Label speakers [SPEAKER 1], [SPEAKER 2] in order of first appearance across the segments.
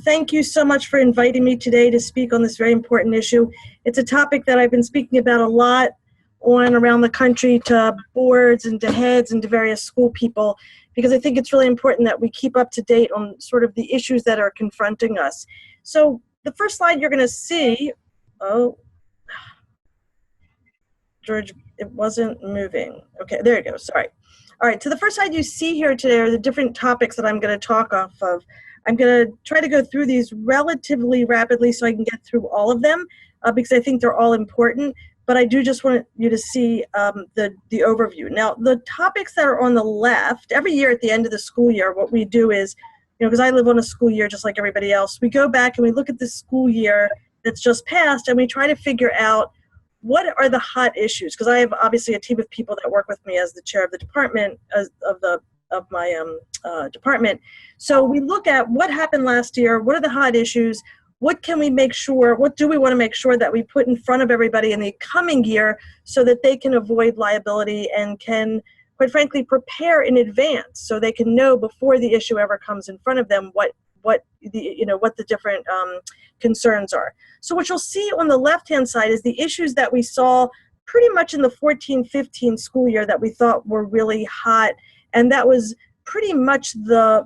[SPEAKER 1] Thank you so much for inviting me today to speak on this very important issue. It's a topic that I've been speaking about a lot on around the country to boards and to heads and to various school people, because I think it's really important that we keep up to date on sort of the issues that are confronting us. So the first slide you're going to see, oh, George, it wasn't moving. Okay, there you go, sorry. All right, so the first slide you see here today are the different topics that I'm going to talk off of. I'm going to try to go through these relatively rapidly so I can get through all of them because I think they're all important, but I do just want you to see the overview. Now, the topics that are on the left, every year at the end of the school year, what we do is, because I live on a school year just like everybody else, we go back and we look at the school year that's just passed and we try to figure out what are the hot issues, because I have obviously a team of people that work with me as the chair of the department, of my department. So we look at what happened last year, what are the hot issues, what can we make sure, what do we want to make sure that we put in front of everybody in the coming year so that they can avoid liability and can, quite frankly, prepare in advance so they can know before the issue ever comes in front of them what the different concerns are. So what you'll see on the left-hand side is the issues that we saw pretty much in the 14-15 school year that we thought were really hot, and that was pretty much the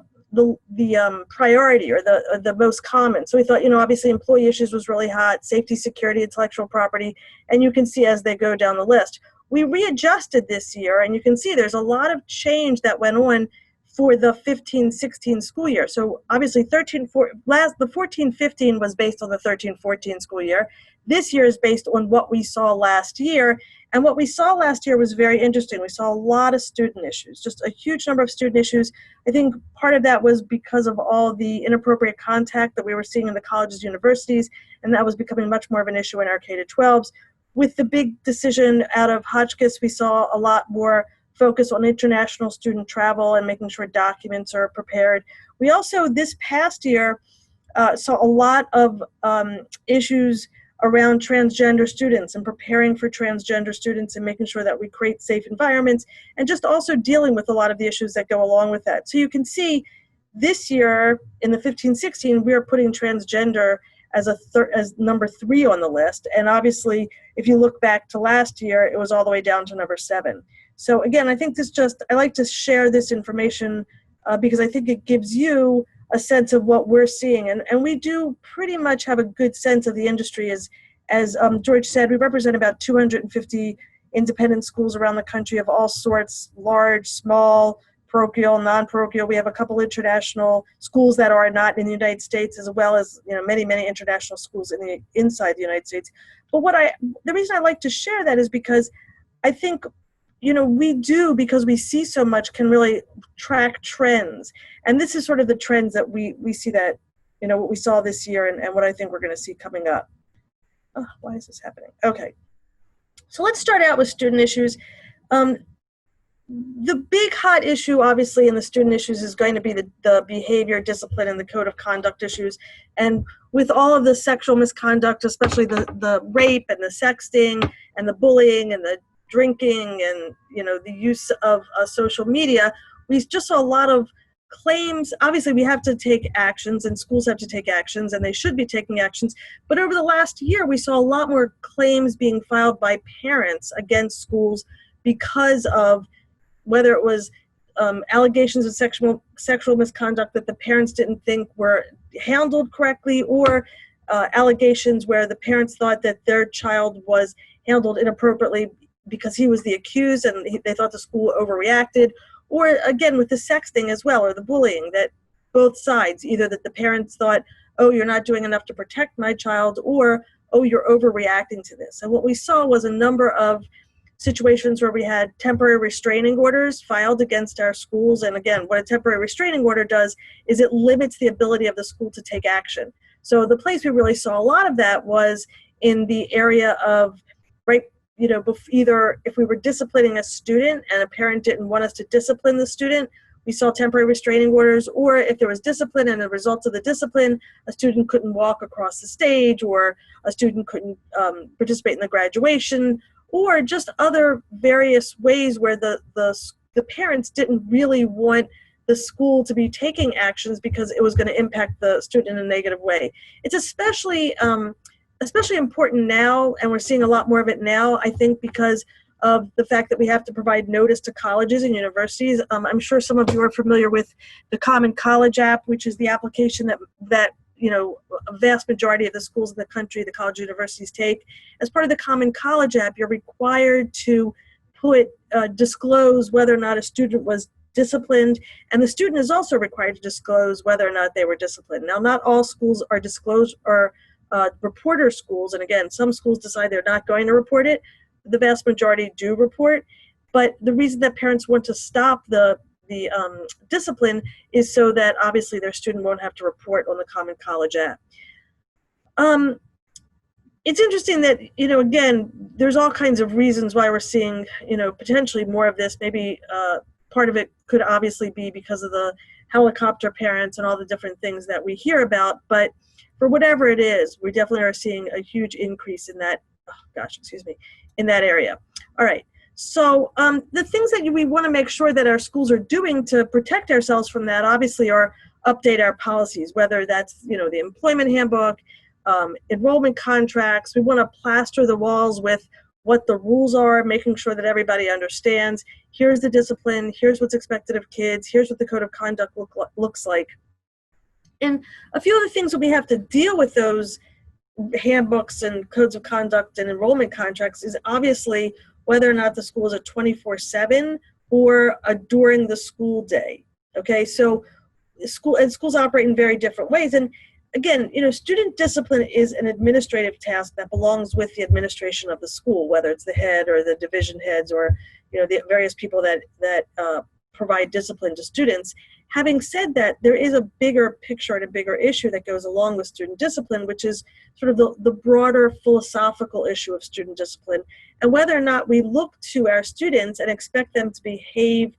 [SPEAKER 1] priority or the most common. So we thought, obviously employee issues was really hot, safety, security, intellectual property, and you can see as they go down the list. We readjusted this year, and you can see there's a lot of change that went on for the 15-16 school year. So obviously the 14-15 was based on the 13-14 school year. This year is based on what we saw last year. And what we saw last year was very interesting. We saw a lot of student issues, just a huge number of student issues. I think part of that was because of all the inappropriate contact that we were seeing in the colleges, universities, and that was becoming much more of an issue in our K-12s. With the big decision out of Hotchkiss, we saw a lot more focus on international student travel and making sure documents are prepared. We also, this past year, saw a lot of issues around transgender students and preparing for transgender students and making sure that we create safe environments and just also dealing with a lot of the issues that go along with that. So you can see this year in the 15-16, we are putting transgender as number 3 on the list. And obviously, if you look back to last year, it was all the way down to number 7. So again, I think I like to share this information because I think it gives you a sense of what we're seeing. And we do pretty much have a good sense of the industry. As George said, we represent about 250 independent schools around the country of all sorts, large, small, parochial, non-parochial. We have a couple international schools that are not in the United States, as well as many, many international schools inside the United States. But the reason I like to share that is because I think we do, because we see so much, can really track trends. And this is sort of the trends that we see that, what we saw this year and what I think we're going to see coming up. Oh, why is this happening? Okay. So let's start out with student issues. The big hot issue, obviously, in the student issues is going to be the behavior, discipline, and the code of conduct issues. And with all of the sexual misconduct, especially the rape and the sexting and the bullying and the drinking and the use of social media, we just saw a lot of claims. Obviously, we have to take actions, and schools have to take actions, and they should be taking actions. But over the last year, we saw a lot more claims being filed by parents against schools because of whether it was allegations of sexual misconduct that the parents didn't think were handled correctly, or allegations where the parents thought that their child was handled inappropriately because he was the accused and they thought the school overreacted, or again with the sexting as well, or the bullying, that both sides, either that the parents thought, oh, you're not doing enough to protect my child, or, oh, you're overreacting to this. And what we saw was a number of situations where we had temporary restraining orders filed against our schools. And again, what a temporary restraining order does is it limits the ability of the school to take action. So the place we really saw a lot of that was in the area of, either if we were disciplining a student and a parent didn't want us to discipline the student, we saw temporary restraining orders, or if there was discipline and the results of the discipline, a student couldn't walk across the stage, or a student couldn't participate in the graduation, or just other various ways where the parents didn't really want the school to be taking actions because it was going to impact the student in a negative way. It's especially important now, and we're seeing a lot more of it now, I think, because of the fact that we have to provide notice to colleges and universities. I'm sure some of you are familiar with the Common College app, which is the application that a vast majority of the schools in the country, the college universities take. As part of the Common College app, you're required to disclose whether or not a student was disciplined, and the student is also required to disclose whether or not they were disciplined. Now, not all schools are disclosed or reporter schools, and again, some schools decide they're not going to report it. The vast majority do report, but the reason that parents want to stop the discipline is so that obviously their student won't have to report on the Common College app. It's interesting that, again, there's all kinds of reasons why we're seeing, potentially more of this. Maybe part of it could obviously be because of the helicopter parents and all the different things that we hear about, but for whatever it is, we definitely are seeing a huge increase in that, in that area. All right. So the things that we want to make sure that our schools are doing to protect ourselves from that, obviously, are update our policies, whether that's, the employment handbook, enrollment contracts. We want to plaster the walls with what the rules are, making sure that everybody understands, here's the discipline, here's what's expected of kids, here's what the code of conduct looks like. And a few of the things that we have to deal with those handbooks and codes of conduct and enrollment contracts is obviously whether or not the school is a 24/7 or a during the school day. Okay, so schools operate in very different ways. And again, student discipline is an administrative task that belongs with the administration of the school, whether it's the head or the division heads or the various people that provide discipline to students. Having said that, there is a bigger picture and a bigger issue that goes along with student discipline, which is sort of the broader philosophical issue of student discipline, and whether or not we look to our students and expect them to behave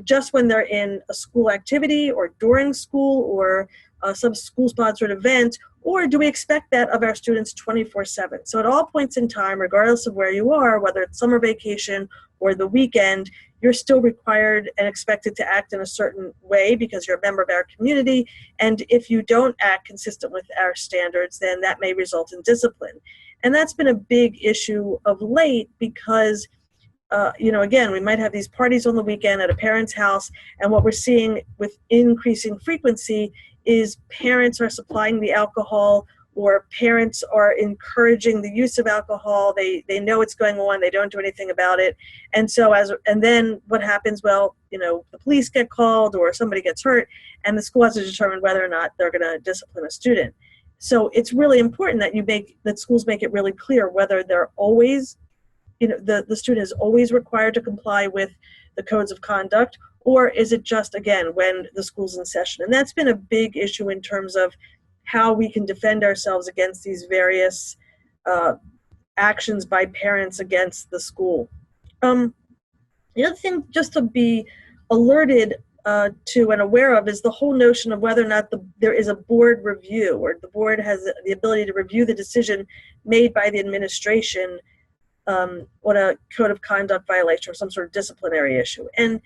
[SPEAKER 1] just when they're in a school activity or during school or some school-sponsored event, or do we expect that of our students 24/7? So at all points in time, regardless of where you are, whether it's summer vacation or the weekend, you're still required and expected to act in a certain way because you're a member of our community. And if you don't act consistent with our standards, then that may result in discipline. And that's been a big issue of late because again, we might have these parties on the weekend at a parent's house, and what we're seeing with increasing frequency is parents are supplying the alcohol, or parents are encouraging the use of alcohol. They know it's going on, they don't do anything about it. And so and then what happens? Well, the police get called or somebody gets hurt, and the school has to determine whether or not they're going to discipline a student. So it's really important that schools make it really clear whether they're always the student is always required to comply with the codes of conduct, or is it just, again, when the school's in session? And that's been a big issue in terms of how we can defend ourselves against these various actions by parents against the school. The other thing just to be alerted to and aware of is the whole notion of whether or not there is a board review, or the board has the ability to review the decision made by the administration on a code of conduct violation or some sort of disciplinary issue. And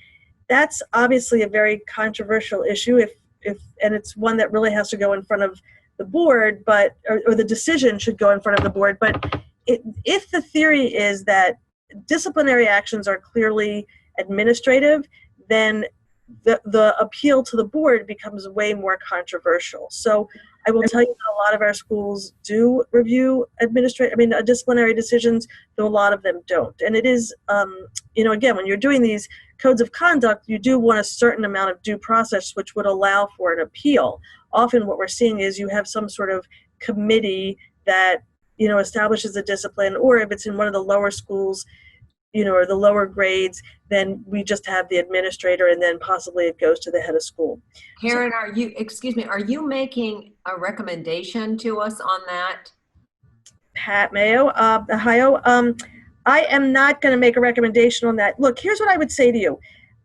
[SPEAKER 1] that's obviously a very controversial issue and it's one that really has to go in front of the board, or the decision should go in front of the board. But if the theory is that disciplinary actions are clearly administrative, then the appeal to the board becomes way more controversial. So I will tell you that a lot of our schools do review disciplinary decisions, though a lot of them don't. And it is, again, when you're doing these codes of conduct, you do want a certain amount of due process, which would allow for an appeal. Often what we're seeing is you have some sort of committee that, establishes a discipline, or if it's in one of the lower schools, or the lower grades, then we just have the administrator, and then possibly it goes to the head of school.
[SPEAKER 2] Caryn, are you making a recommendation to us on that?
[SPEAKER 1] Pat Mayo, Ohio. I am not going to make a recommendation on that. Look, here's what I would say to you.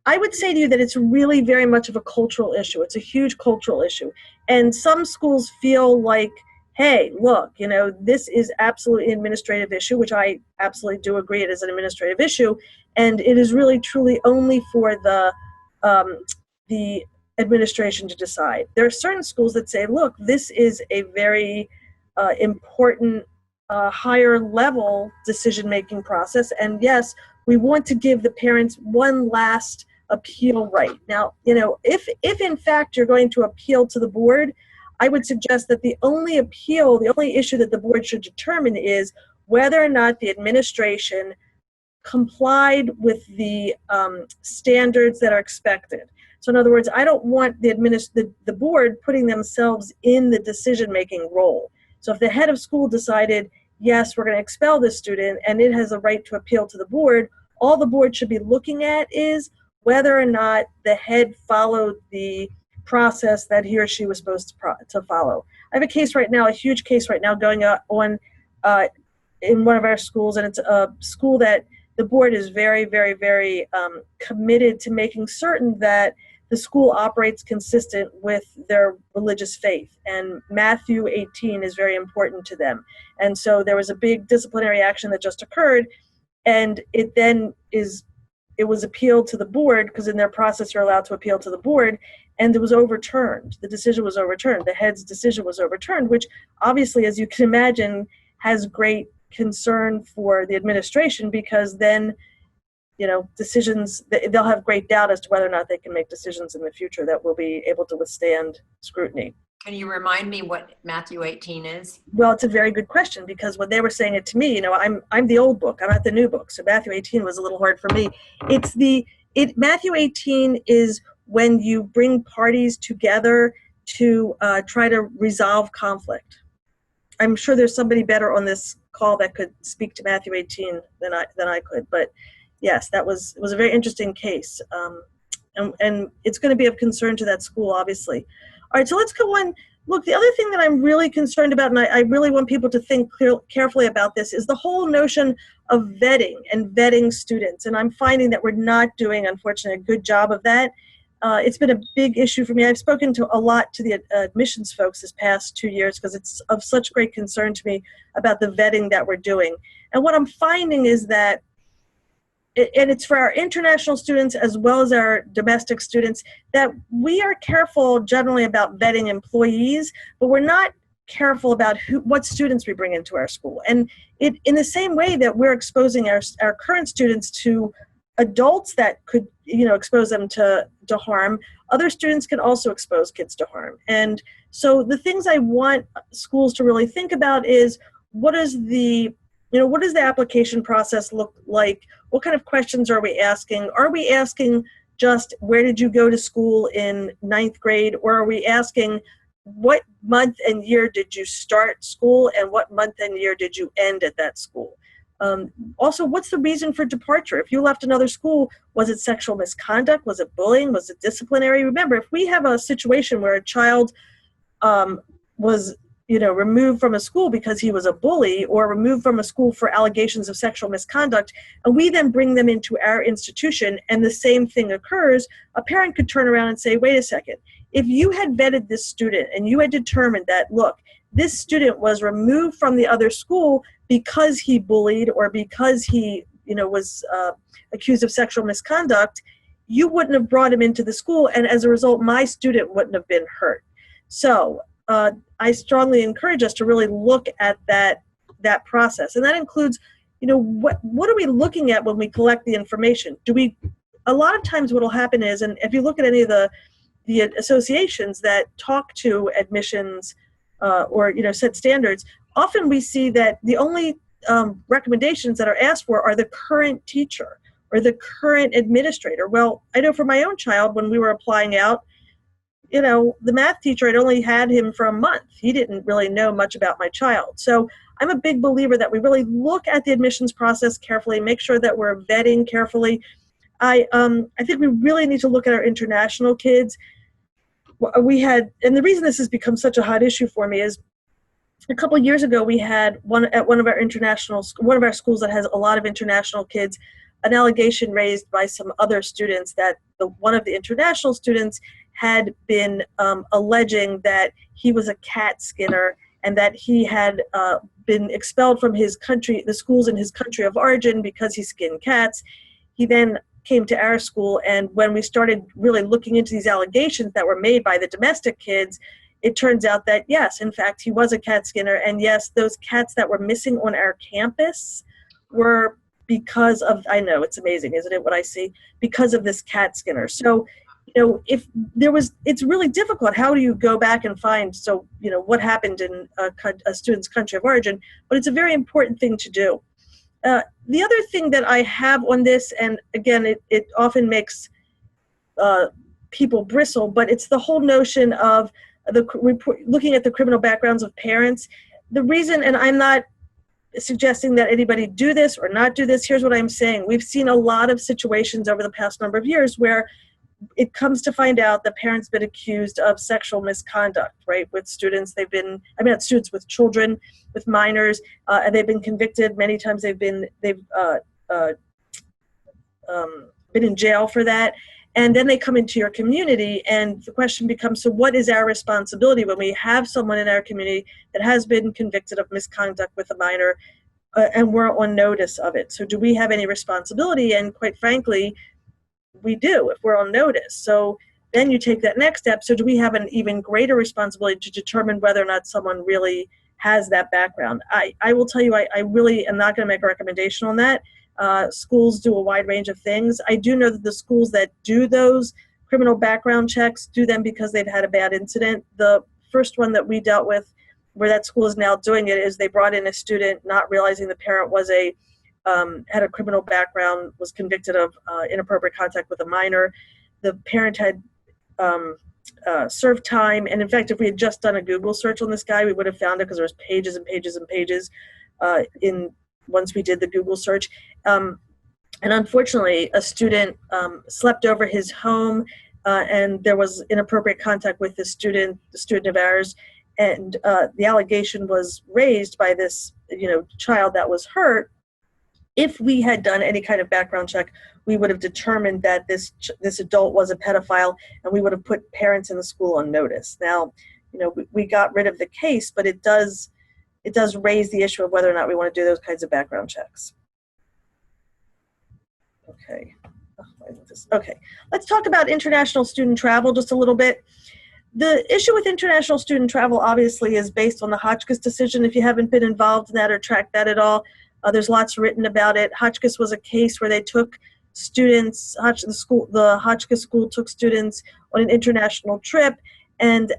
[SPEAKER 1] I would say to you that it's really very much of a cultural issue. It's a huge cultural issue. And some schools feel like, hey, look, this is absolutely an administrative issue, which I absolutely do agree it is an administrative issue, and it is really truly only for the the administration to decide. There are certain schools that say, look, this is a very important higher level decision-making process, and yes, we want to give the parents one last appeal right. Now, if in fact you're going to appeal to the board, I would suggest that the only issue that the board should determine is whether or not the administration complied with the standards that are expected. So in other words, I don't want the board putting themselves in the decision-making role. So if the head of school decided, yes, we're going to expel this student and it has a right to appeal to the board, all the board should be looking at is whether or not the head followed the process that he or she was supposed to follow. I have a case right now, a huge case right now going on in one of our schools, and it's a school that the board is very, very, very committed to making certain that the school operates consistent with their religious faith. And Matthew 18 is very important to them. And so there was a big disciplinary action that just occurred, and it was appealed to the board, because in their process you're allowed to appeal to the board, and it was overturned. The decision was overturned. The head's decision was overturned, which obviously, as you can imagine, has great concern for the administration, because then decisions, they'll have great doubt as to whether or not they can make decisions in the future that will be able to withstand scrutiny.
[SPEAKER 2] Can you remind me what Matthew 18 is?
[SPEAKER 1] Well, it's a very good question, because when they were saying it to me, I'm the old book, I'm not the new book, so Matthew 18 was a little hard for me. Matthew 18 is when you bring parties together to try to resolve conflict. I'm sure there's somebody better on this call that could speak to Matthew 18 than I could, but yes, it was a very interesting case, and it's going to be of concern to that school, obviously. All right, so let's go on. Look, the other thing that I'm really concerned about, and I really want people to think carefully about this, is the whole notion of vetting students, and I'm finding that we're not doing, unfortunately, a good job of that. It's been a big issue for me. I've spoken a lot to the admissions folks this past 2 years, because it's of such great concern to me about the vetting that we're doing. And what I'm finding is that, and it's for our international students as well as our domestic students, that we are careful generally about vetting employees, but we're not careful about what students we bring into our school. And in the same way that we're exposing our current students to adults that could expose them to harm, other students can also expose kids to harm. And so the things I want schools to really think about is, what does the application process look like? What kind of questions are we asking? Are we asking just, where did you go to school in 9th grade? Or are we asking, what month and year did you start school, and what month and year did you end at that school? Also, what's the reason for departure? If you left another school, was it sexual misconduct? Was it bullying? Was it disciplinary? Remember, if we have a situation where a child was removed from a school because he was a bully, or removed from a school for allegations of sexual misconduct, and we then bring them into our institution and the same thing occurs, a parent could turn around and say, wait a second, if you had vetted this student and you had determined that, look, this student was removed from the other school because he bullied, or because he was accused of sexual misconduct, you wouldn't have brought him into the school, and as a result, my student wouldn't have been hurt. So I strongly encourage us to really look at that process, and that includes, what are we looking at when we collect the information? A lot of times what will happen is, and if you look at any of the associations that talk to admissions or set standards, often we see that the only recommendations that are asked for are the current teacher or the current administrator. Well, I know for my own child, when we were applying out, the math teacher, I'd only had him for a month. He didn't really know much about my child. So I'm a big believer that we really look at the admissions process carefully, make sure that we're vetting carefully. I think we really need to look at our international kids. And the reason this has become such a hot issue for me is, a couple of years ago, we had one of our schools that has a lot of international kids, an allegation raised by some other students that one of the international students had been alleging that he was a cat skinner, and that he had been expelled from his country, the schools in his country of origin, because he skinned cats. He then came to our school, and when we started really looking into these allegations that were made by the domestic kids, it turns out that, yes, in fact, he was a cat skinner. And yes, those cats that were missing on our campus were because of, I know, it's amazing, isn't it, what I see, because of this cat skinner. So, if there was, it's really difficult. How do you go back and find, so, what happened in a student's country of origin? But it's a very important thing to do. The other thing that I have on this, and again, it often makes people bristle, but it's the whole notion of looking at the criminal backgrounds of parents. The reason, and I'm not suggesting that anybody do this or not do this, here's what I'm saying. We've seen a lot of situations over the past number of years where it comes to find out the parents been accused of sexual misconduct, right, with students. Not students, with children, with minors, and they've been convicted. Many times they've been in jail for that. And then they come into your community, and the question becomes, so what is our responsibility when we have someone in our community that has been convicted of misconduct with a minor, and we're on notice of it? So do we have any responsibility? And quite frankly, we do if we're on notice. So then you take that next step. So do we have an even greater responsibility to determine whether or not someone really has that background? I will tell you, I really am not going to make a recommendation on that. Schools do a wide range of things. I do know that the schools that do those criminal background checks do them because they've had a bad incident. The first one that we dealt with, where that school is now doing it, is they brought in a student not realizing the parent was had a criminal background, was convicted of inappropriate contact with a minor. The parent had served time, and in fact, if we had just done a Google search on this guy, we would have found it, because there was pages and pages and pages once we did the Google search. And unfortunately, a student slept over his home, and there was inappropriate contact with the student of ours, and the allegation was raised by this child that was hurt. If we had done any kind of background check, we would have determined that this adult was a pedophile, and we would have put parents in the school on notice. Now, we got rid of the case, but it does raise the issue of whether or not we want to do those kinds of background checks. Okay. Okay. Let's talk about international student travel just a little bit. The issue with international student travel obviously is based on the Hotchkiss decision. If you haven't been involved in that or tracked that at all, there's lots written about it. Hotchkiss was a case where they took students, the Hotchkiss school took students on an international trip, and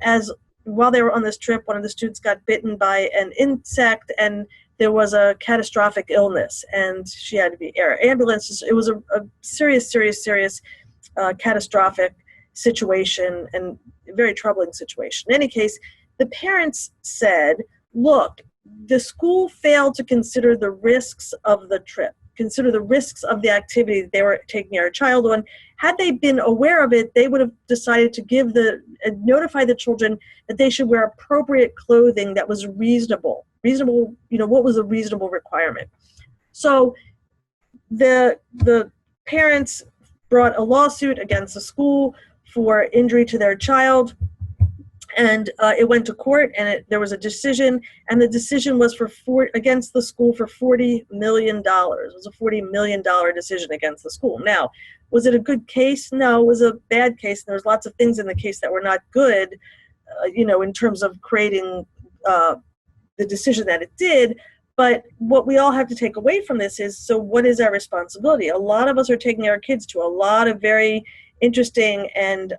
[SPEAKER 1] while they were on this trip, one of the students got bitten by an insect, and there was a catastrophic illness, and she had to be ambulanced. It was a serious catastrophic situation, and a very troubling situation. In any case, the parents said, look, the school failed to consider the risks of the trip, consider the risks of the activity that they were taking our child on. Had they been aware of it, they would have decided to notify the children that they should wear appropriate clothing that was reasonable. What was a reasonable requirement? So the parents brought a lawsuit against the school for injury to their child, and it went to court, and there was a decision, and the decision was against the school for $40 million. It was a $40 million decision against the school. Now, was it a good case? No, it was a bad case, and there was lots of things in the case that were not good, in terms of creating the decision that it did. But what we all have to take away from this is, so what is our responsibility? A lot of us are taking our kids to a lot of very interesting and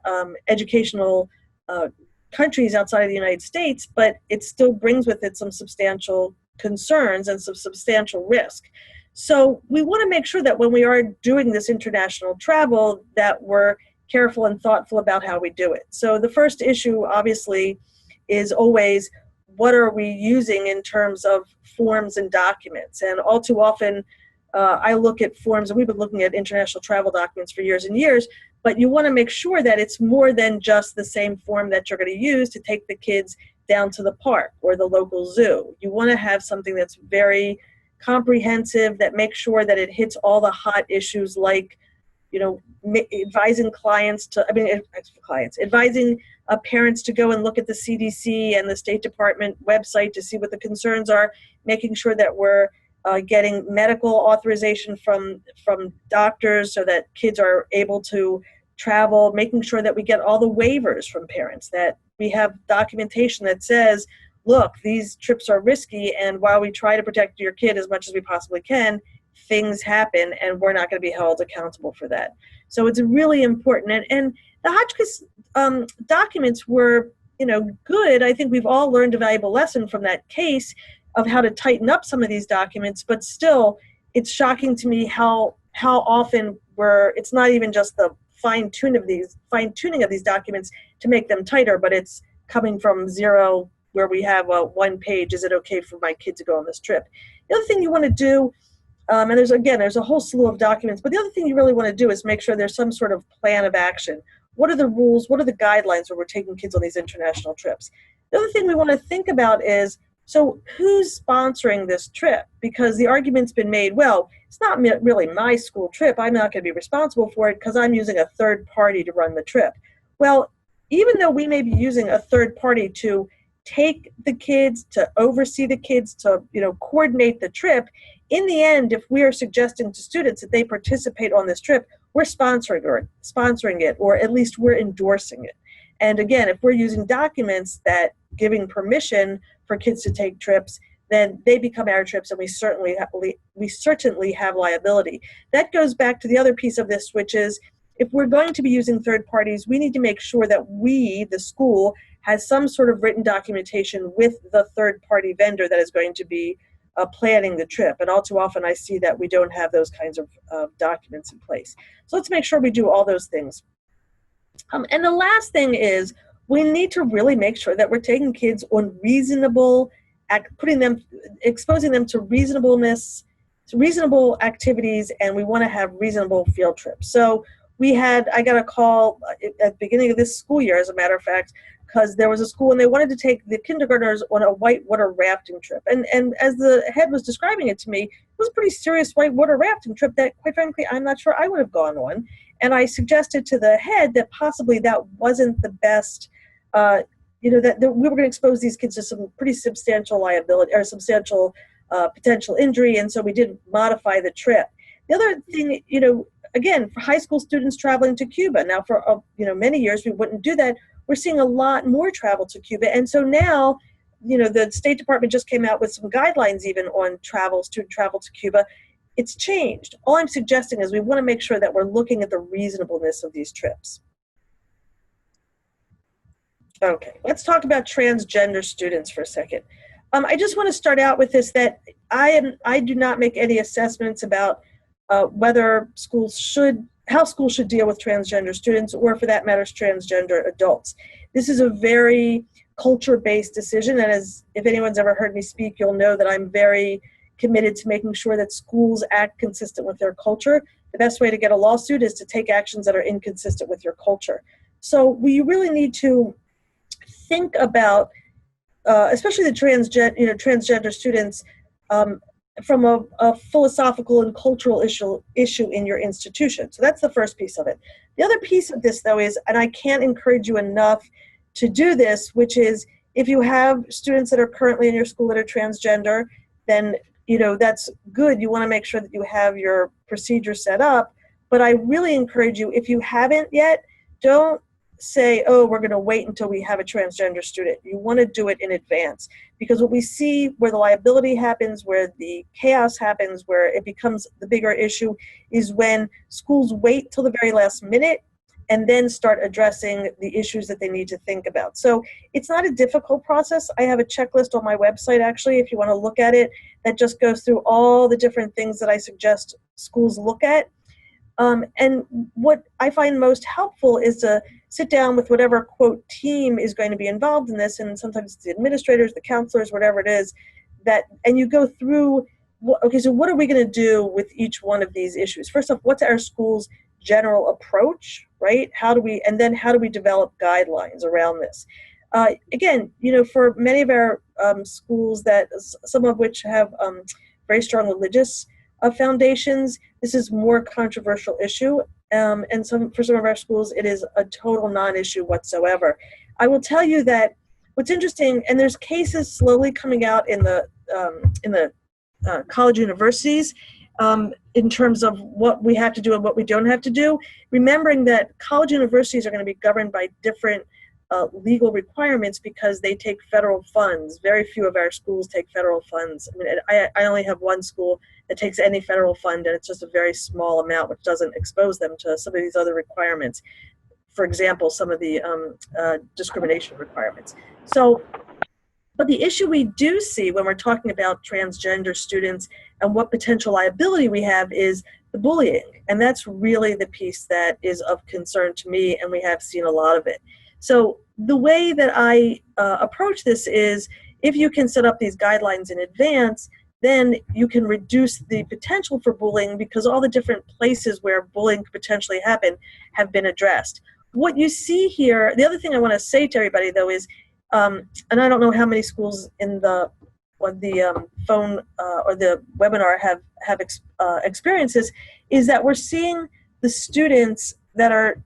[SPEAKER 1] educational countries outside of the United States, but it still brings with it some substantial concerns and some substantial risk. So we want to make sure that when we are doing this international travel, that we're careful and thoughtful about how we do it. So the first issue, obviously, is always, what are we using in terms of forms and documents? And all too often, I look at forms, and we've been looking at international travel documents for years and years, but you want to make sure that it's more than just the same form that you're going to use to take the kids down to the park or the local zoo. You want to have something that's very comprehensive, that makes sure that it hits all the hot issues, like, advising advising parents to go and look at the CDC and the State Department website to see what the concerns are, making sure that we're getting medical authorization from doctors so that kids are able to travel, making sure that we get all the waivers from parents, that we have documentation that says, look, these trips are risky, and while we try to protect your kid as much as we possibly can, things happen, and we're not going to be held accountable for that. So it's really important. And the Hotchkiss documents were, good. I think we've all learned a valuable lesson from that case of how to tighten up some of these documents, but still, it's shocking to me how often it's not even just the fine-tuning of these documents to make them tighter, but it's coming from zero, where we have a one page, is it okay for my kid to go on this trip? The other thing you want to do, and there's a whole slew of documents, but the other thing you really want to do is make sure there's some sort of plan of action. What are the rules? What are the guidelines when we're taking kids on these international trips? The other thing we want to think about is, so who's sponsoring this trip? Because the argument's been made, well, it's not really my school trip. I'm not going to be responsible for it because I'm using a third party to run the trip. Well, even though we may be using a third party to take the kids, to oversee the kids, to coordinate the trip, in the end, if we are suggesting to students that they participate on this trip, we're sponsoring it, or at least we're endorsing it. And again, if we're using documents that giving permission for kids to take trips, then they become our trips, and we certainly have liability. That goes back to the other piece of this, which is, if we're going to be using third parties, we need to make sure that we, the school, has some sort of written documentation with the third party vendor that is going to be planning the trip. And all too often I see that we don't have those kinds of documents in place. So let's make sure we do all those things. And the last thing is, we need to really make sure that we're taking kids on exposing them to reasonable activities, and we want to have reasonable field trips. So I got a call at the beginning of this school year, as a matter of fact, because there was a school and they wanted to take the kindergartners on a whitewater rafting trip. And as the head was describing it to me, it was a pretty serious whitewater rafting trip that, quite frankly, I'm not sure I would have gone on. And I suggested to the head that possibly that wasn't the best, that we were going to expose these kids to some pretty substantial liability or substantial potential injury, and so we did modify the trip. The other thing, again, for high school students traveling to Cuba, now for many years we wouldn't do that. We're seeing a lot more travel to Cuba, and so now, the State Department just came out with some guidelines even on student travel to Cuba. It's changed. All I'm suggesting is we want to make sure that we're looking at the reasonableness of these trips. Okay, let's talk about transgender students for a second. I just want to start out with this, that I do not make any assessments about how schools should deal with transgender students, or for that matter, transgender adults. This is a very culture-based decision, and if anyone's ever heard me speak, you'll know that I'm very committed to making sure that schools act consistent with their culture. The best way to get a lawsuit is to take actions that are inconsistent with your culture. So we really need to think about, especially the transgender students, from a philosophical and cultural issue in your institution. So that's the first piece of it. The other piece of this, though, is, and I can't encourage you enough to do this, which is, if you have students that are currently in your school that are transgender, then that's good. You want to make sure that you have your procedure set up. But I really encourage you, if you haven't yet, don't say, oh, we're going to wait until we have a transgender student. You want to do it in advance, because what we see where the liability happens, where the chaos happens, where it becomes the bigger issue, is when schools wait till the very last minute and then start addressing the issues that they need to think about. So it's not a difficult process. I have a checklist on my website, actually, if you want to look at it, that just goes through all the different things that I suggest schools look at. And what I find most helpful is to sit down with whatever, quote, team is going to be involved in this, and sometimes it's the administrators, the counselors, whatever it is, and you go through, okay, so what are we going to do with each one of these issues? First off, what's our school's general approach, right? How do we develop guidelines around this? Again, for many of our schools, some of which have very strong religious foundations, this is more controversial issue, and for some of our schools, it is a total non-issue whatsoever. I will tell you that what's interesting, and there's cases slowly coming out in the college universities in terms of what we have to do and what we don't have to do, remembering that college universities are going to be governed by different legal requirements because they take federal funds. Very few of our schools take federal funds. I mean, I only have one school that takes any federal fund, and it's just a very small amount, which doesn't expose them to some of these other requirements. For example, some of the discrimination requirements. So, but the issue we do see when we're talking about transgender students and what potential liability we have is the bullying. And that's really the piece that is of concern to me, and we have seen a lot of it. So the way that I approach this is, if you can set up these guidelines in advance, then you can reduce the potential for bullying because all the different places where bullying could potentially happen have been addressed. What you see here, the other thing I want to say to everybody though is, and I don't know how many schools in the phone or the webinar have experienced this, is that we're seeing the students that are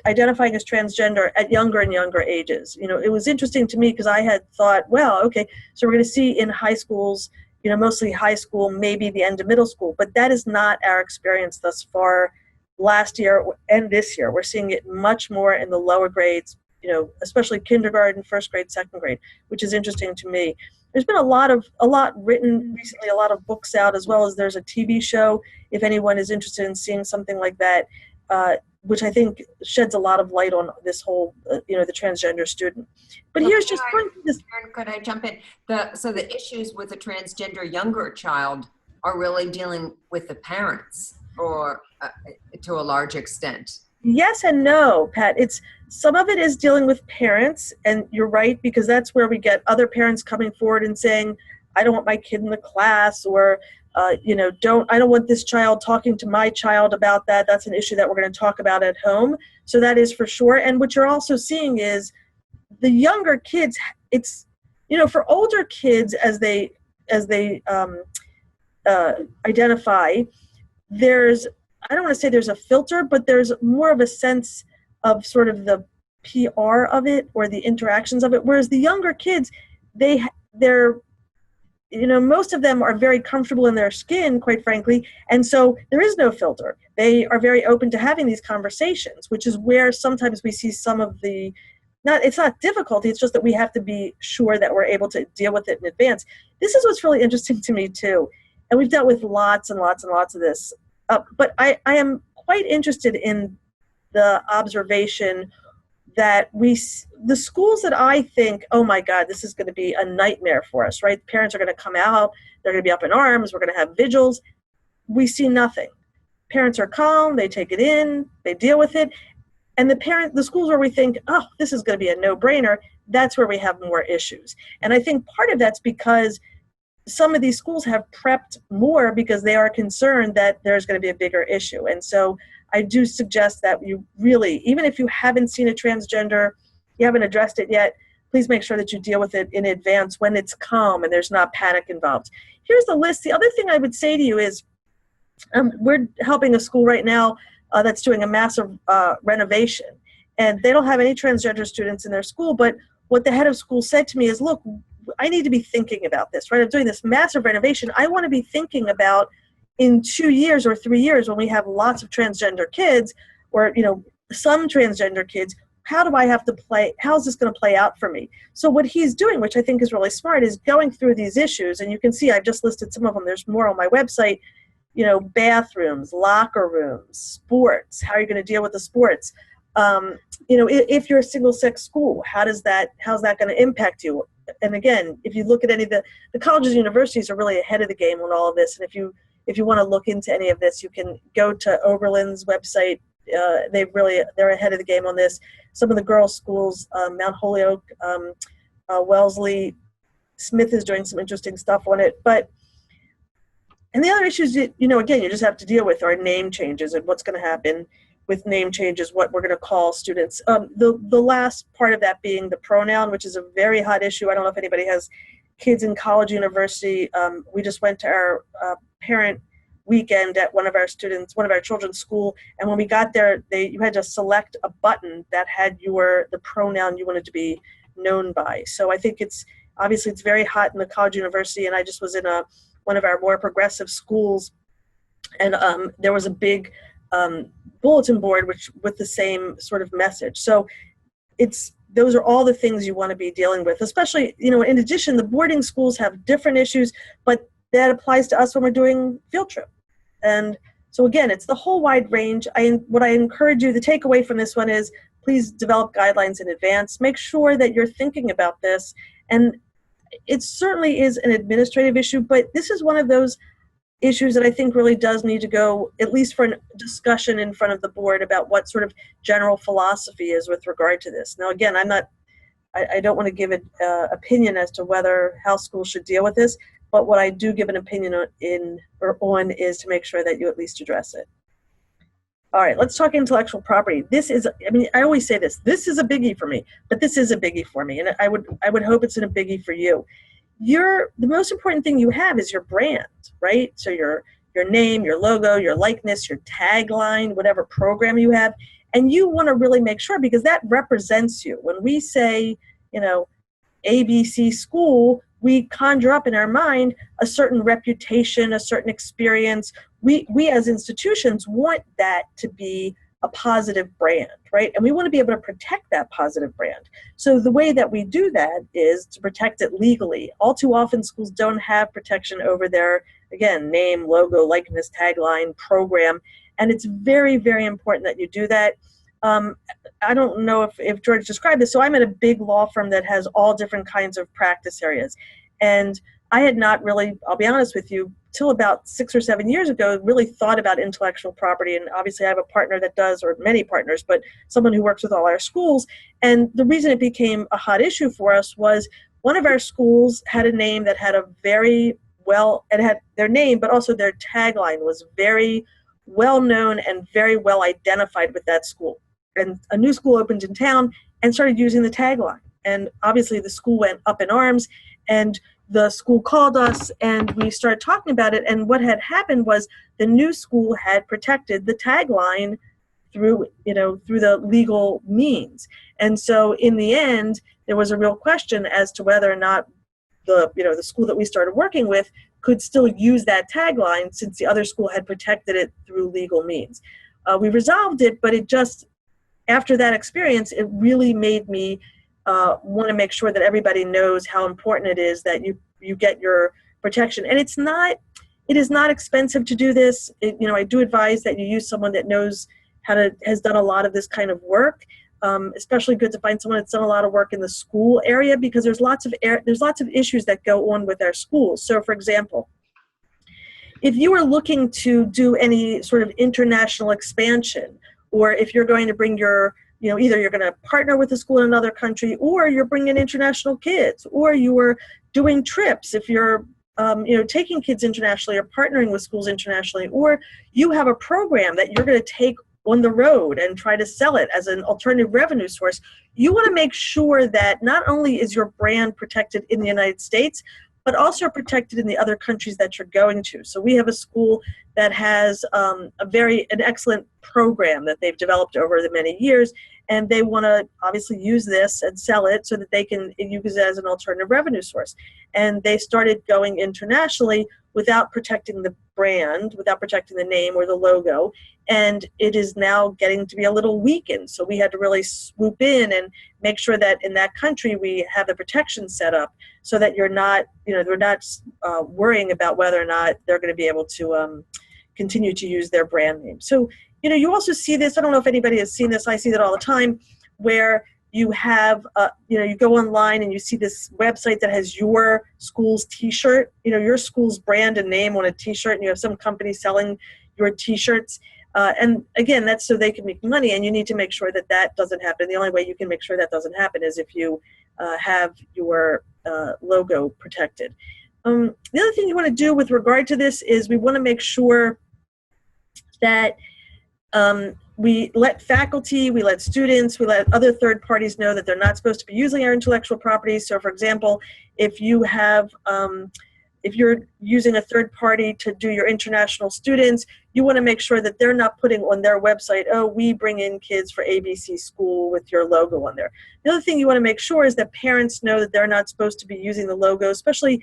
[SPEAKER 1] identifying as transgender at younger and younger ages. You know, it was interesting to me because I had thought, well, okay, so we're going to see in high schools, you know, mostly high school, maybe the end of middle school, but that is not our experience thus far. Last year and this year, we're seeing it much more in the lower grades, you know, especially kindergarten, first grade, second grade, which is interesting to me. There's been a lot written recently, a lot of books out, as well as there's a TV show, if anyone is interested in seeing something like that, which I think sheds a lot of light on this whole, you know, the transgender student. But
[SPEAKER 2] So
[SPEAKER 1] here's just this.
[SPEAKER 2] could I jump in? So the issues with a transgender younger child are really dealing with the parents, or to a large extent.
[SPEAKER 1] Yes and no, Pat. Some of it is dealing with parents, and you're right, because that's where we get other parents coming forward and saying, I don't want my kid in the class, or you know, I don't want this child talking to my child about that. That's an issue that we're going to talk about at home. So that is for sure. And what you're also seeing is the younger kids, it's, you know, for older kids as they identify, I don't want to say there's a filter, but there's more of a sense of sort of the PR of it or the interactions of it. Whereas the younger kids, they're, you know, most of them are very comfortable in their skin, quite frankly, and so there is no filter. They are very open to having these conversations, which is where sometimes we see some of the, it's not difficulty, it's just that we have to be sure that we're able to deal with it in advance. This is what's really interesting to me too, and we've dealt with lots and lots and lots of this, but I am quite interested in the observation that the schools that I think, oh my God, this is going to be a nightmare for us, right? Parents are going to come out, they're going to be up in arms, we're going to have vigils. We see nothing. Parents are calm, they take it in, they deal with it. And the schools where we think, oh, this is going to be a no-brainer, that's where we have more issues. And I think part of that's because some of these schools have prepped more because they are concerned that there's going to be a bigger issue. And so I do suggest that you really, even if you haven't seen a transgender, you haven't addressed it yet, please make sure that you deal with it in advance when it's calm and there's not panic involved. Here's the list. The other thing I would say to you is we're helping a school right now that's doing a massive renovation. And they don't have any transgender students in their school, but what the head of school said to me is, look, I need to be thinking about this, right? I'm doing this massive renovation. I want to be thinking about in 2 years or 3 years when we have lots of transgender kids, or, you know, some transgender kids, how is this going to play out for me? So what he's doing, which I think is really smart, is going through these issues, and you can see I've just listed some of them. There's more on my website, you know, bathrooms, locker rooms, sports, how are you going to deal with the sports? You know, if you're a single-sex school, how's that going to impact you? And again, if you look at any of the colleges and universities are really ahead of the game on all of this, and if you want to look into any of this, you can go to Oberlin's website. They're ahead of the game on this. Some of the girls' schools, Mount Holyoke, Wellesley, Smith is doing some interesting stuff on it. And the other issues, you know, again, you just have to deal with are name changes and what's going to happen with name changes, what we're going to call students. The last part of that being the pronoun, which is a very hot issue. I don't know if anybody has kids in college, university. We just went to our parent weekend at one of our children's school, and when we got there, you had to select a button that had the pronoun you wanted to be known by. So I think it's very hot in the college university, and I just was in one of our more progressive schools, and there was a big bulletin board with the same sort of message. So those are all the things you want to be dealing with, especially, in addition, the boarding schools have different issues, but that applies to us when we're doing field trip. And so again, it's the whole wide range. What I encourage you, the takeaway from this one is, please develop guidelines in advance. Make sure that you're thinking about this. And it certainly is an administrative issue, but this is one of those issues that I think really does need to go, at least for a discussion in front of the board, about what sort of general philosophy is with regard to this. Now, again, I don't want to give an opinion as to how schools should deal with this, but what I do give an opinion on is to make sure that you at least address it. All right, let's talk intellectual property. I always say this is a biggie for me, but this is a biggie for me, and I would hope it's a biggie for you. The most important thing you have is your brand, right? So your name, your logo, your likeness, your tagline, whatever program you have, and you want to really make sure, because that represents you. When we say, ABC school, we conjure up in our mind a certain reputation, a certain experience. We as institutions want that to be a positive brand, right? And we want to be able to protect that positive brand. So the way that we do that is to protect it legally. All too often, schools don't have protection over their, again, name, logo, likeness, tagline, program, and it's very, very important that you do that. I don't know if George described this, so I'm at a big law firm that has all different kinds of practice areas. And I had not really, I'll be honest with you, till about 6 or 7 years ago, really thought about intellectual property. And obviously I have a partner that does, or many partners, but someone who works with all our schools. And the reason it became a hot issue for us was one of our schools had a name that had it had their name, but also their tagline was very well known and very well identified with that school. And a new school opened in town and started using the tagline. And obviously the school went up in arms, and the school called us and we started talking about it. And what had happened was the new school had protected the tagline through the legal means. And so in the end, there was a real question as to whether or not the school that we started working with could still use that tagline, since the other school had protected it through legal means. We resolved it, but after that experience, it really made me want to make sure that everybody knows how important it is that you get your protection. And it is not expensive to do this. I do advise that you use someone that knows has done a lot of this kind of work. Especially good to find someone that's done a lot of work in the school area, because there's lots of issues that go on with our schools. So, for example, if you are looking to do any sort of international expansion, or if you're going to bring either you're going to partner with a school in another country, or you're bringing international kids, or you are doing trips, if you're taking kids internationally or partnering with schools internationally, or you have a program that you're going to take on the road and try to sell it as an alternative revenue source, you want to make sure that not only is your brand protected in the United States, but also protected in the other countries that you're going to. So we have a school that has an excellent program that they've developed over the many years, and they want to obviously use this and sell it so that they can use it as an alternative revenue source. And they started going internationally without protecting the brand, without protecting the name or the logo, and it is now getting to be a little weakened. So we had to really swoop in and make sure that in that country we have the protection set up so that they're not worrying about whether or not they're going to be able to continue to use their brand name. So, you also see this, I don't know if anybody has seen this, I see that all the time, where you have, you go online and you see this website that has your school's t-shirt, your school's brand and name on a t-shirt, and you have some company selling your t-shirts. And again, that's so they can make money, and you need to make sure that that doesn't happen. The only way you can make sure that doesn't happen is if you have your logo protected. The other thing you want to do with regard to this is we want to make sure that we let faculty, we let students, we let other third parties know that they're not supposed to be using our intellectual property. So, for example, if you have, if you're using a third party to do your international students, you want to make sure that they're not putting on their website, oh, we bring in kids for ABC school with your logo on there. The other thing you want to make sure is that parents know that they're not supposed to be using the logo, especially,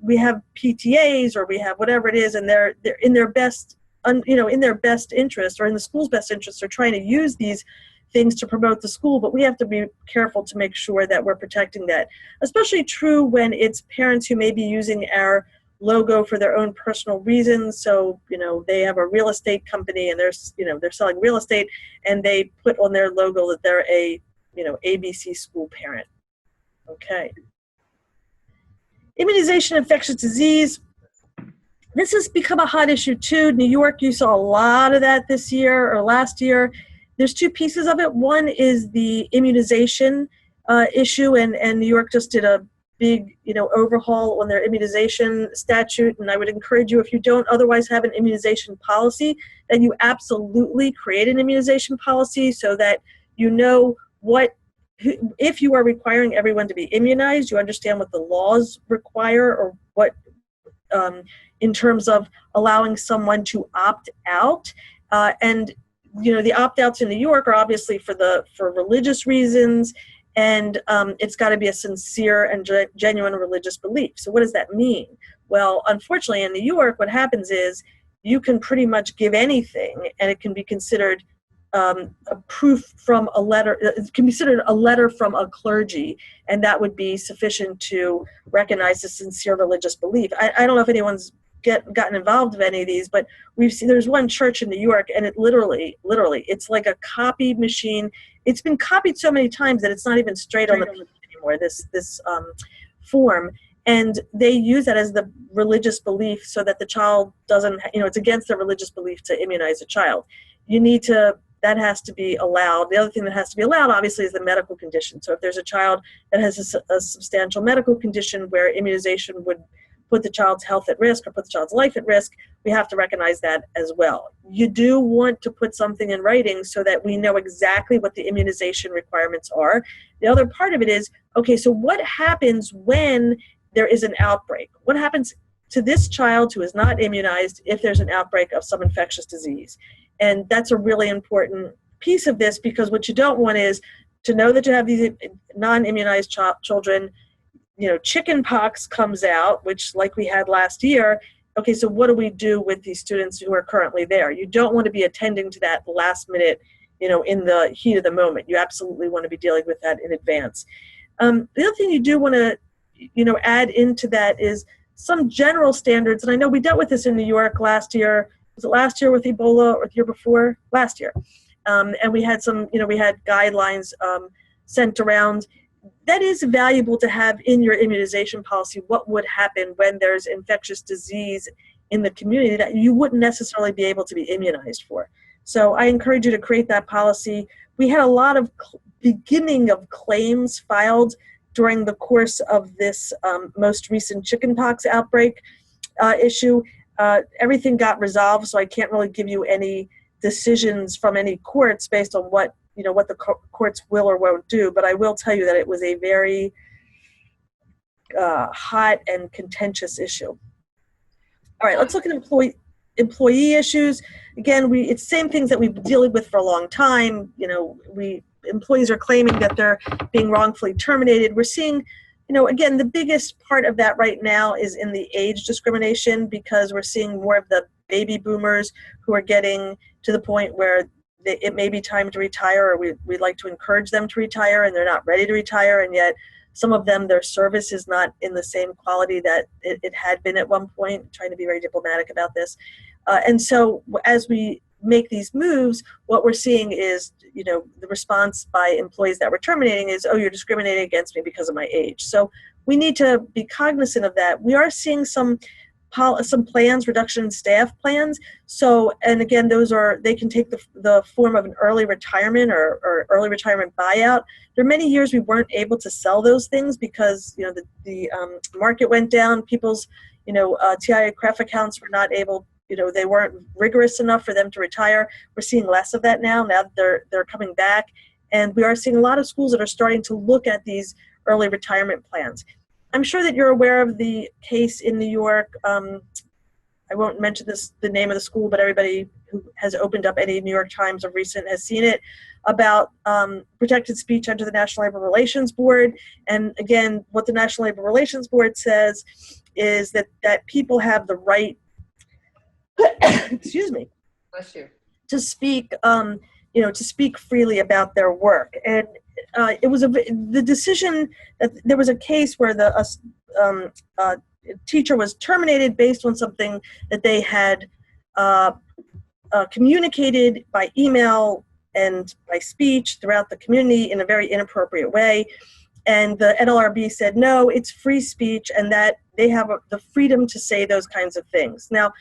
[SPEAKER 1] we have PTAs or we have whatever it is, and they're in their best, in their best interest or in the school's best interest, they're trying to use these things to promote the school, but we have to be careful to make sure that we're protecting that. Especially true when it's parents who may be using our logo for their own personal reasons. So, they have a real estate company and they're selling real estate, and they put on their logo that they're a, ABC school parent. Okay. Immunization, infectious disease. This has become a hot issue too. New York, you saw a lot of that this year or last year. There's two pieces of it. One is the immunization issue, and New York just did a big, overhaul on their immunization statute. And I would encourage you, if you don't otherwise have an immunization policy, that you absolutely create an immunization policy so that you know if you are requiring everyone to be immunized, you understand what the laws require or what, in terms of allowing someone to opt out. And the opt-outs in New York are obviously for religious reasons, and it's got to be a sincere and genuine religious belief. So what does that mean? Well, unfortunately, in New York, what happens is you can pretty much give anything, and it can be considered a proof from a letter. It can be considered a letter from a clergy, and that would be sufficient to recognize a sincere religious belief. I don't know if anyone's gotten involved in any of these, but we've seen there's one church in New York, and it literally, it's like a copy machine. It's been copied so many times that it's not even straight on the page anymore, this form. And they use that as the religious belief so that the child doesn't, it's against their religious belief to immunize a child. That has to be allowed. The other thing that has to be allowed, obviously, is the medical condition. So if there's a child that has a substantial medical condition where immunization would put the child's health at risk or put the child's life at risk, we have to recognize that as well. You do want to put something in writing so that we know exactly what the immunization requirements are. The other part of it is, okay, so what happens when there is an outbreak? What happens to this child who is not immunized if there's an outbreak of some infectious disease? And that's a really important piece of this, because what you don't want is to know that you have these non-immunized children, chicken pox comes out, which like we had last year. Okay, so what do we do with these students who are currently there? You don't want to be attending to that last minute, in the heat of the moment. You absolutely want to be dealing with that in advance. The other thing you do want to, add into that is some general standards. And I know we dealt with this in New York last year. Was it last year with Ebola or the year before? Last year. And we had we had guidelines sent around. That is valuable to have in your immunization policy. What would happen when there's infectious disease in the community that you wouldn't necessarily be able to be immunized for? So I encourage you to create that policy. We had a lot of beginning of claims filed during the course of this most recent chickenpox outbreak issue. Everything got resolved, so I can't really give you any decisions from any courts based on what the courts will or won't do. But I will tell you that it was a very hot and contentious issue. All right, let's look at employee issues. Again, it's the same things that we've been dealing with for a long time. Employees are claiming that they're being wrongfully terminated. We're seeing, again, the biggest part of that right now is in the age discrimination, because we're seeing more of the baby boomers who are getting to the point where it may be time to retire, or we'd like to encourage them to retire, and they're not ready to retire, and yet some of them, their service is not in the same quality that it had been at one point. I'm trying to be very diplomatic about this. And so as we make these moves, what we're seeing is, the response by employees that we're terminating is, oh, you're discriminating against me because of my age. So we need to be cognizant of that. We are seeing some plans, reduction in staff plans. So, and again, they can take the form of an early retirement or early retirement buyout. There are many years we weren't able to sell those things because, the market went down. People's, TIA-CREF accounts were not able, they weren't rigorous enough for them to retire. We're seeing less of that now that they're coming back. And we are seeing a lot of schools that are starting to look at these early retirement plans. I'm sure that you're aware of the case in New York. I won't mention the name of the school, but everybody who has opened up any New York Times of recent has seen it, about protected speech under the National Labor Relations Board. And again, what the National Labor Relations Board says is that people have the right, excuse me,
[SPEAKER 2] Bless you.
[SPEAKER 1] to speak, to speak freely about their work. And it was the decision that there was a case where the teacher was terminated based on something that they had communicated by email and by speech throughout the community in a very inappropriate way. And the NLRB said, no, it's free speech, and that they have the freedom to say those kinds of things. Now,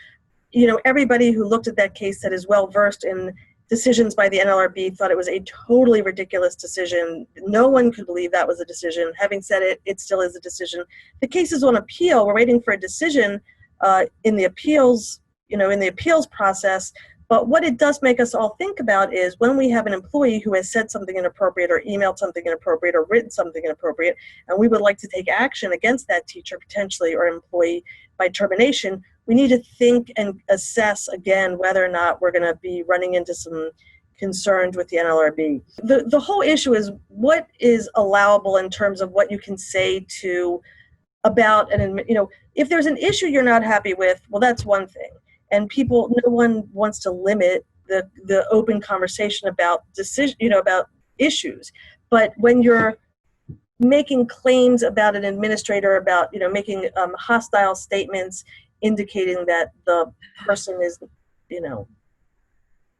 [SPEAKER 1] everybody who looked at that case that is well versed in decisions by the NLRB thought it was a totally ridiculous decision. No one could believe that was a decision. Having said it, it still is a decision. The case is on appeal. We're waiting for a decision in the appeals process. But what it does make us all think about is when we have an employee who has said something inappropriate or emailed something inappropriate or written something inappropriate, and we would like to take action against that teacher potentially or employee by termination, we need to think and assess again whether or not we're going to be running into some concerns with the NLRB. The whole issue is what is allowable in terms of what you can say to about if there's an issue you're not happy with, well, that's one thing. And no one wants to limit the open conversation about about issues. But when you're making claims about an administrator, about making hostile statements indicating that the person is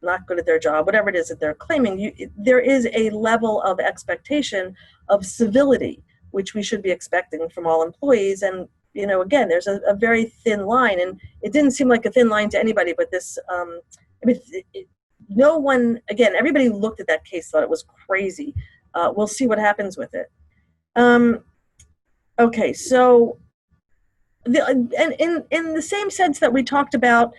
[SPEAKER 1] not good at their job, whatever it is that they're claiming, there is a level of expectation of civility which we should be expecting from all employees. And again, there's a very thin line, and it didn't seem like a thin line to anybody, but this, no one, again, everybody who looked at that case thought it was crazy. We'll see what happens with it. Okay, so, and in the same sense that we talked about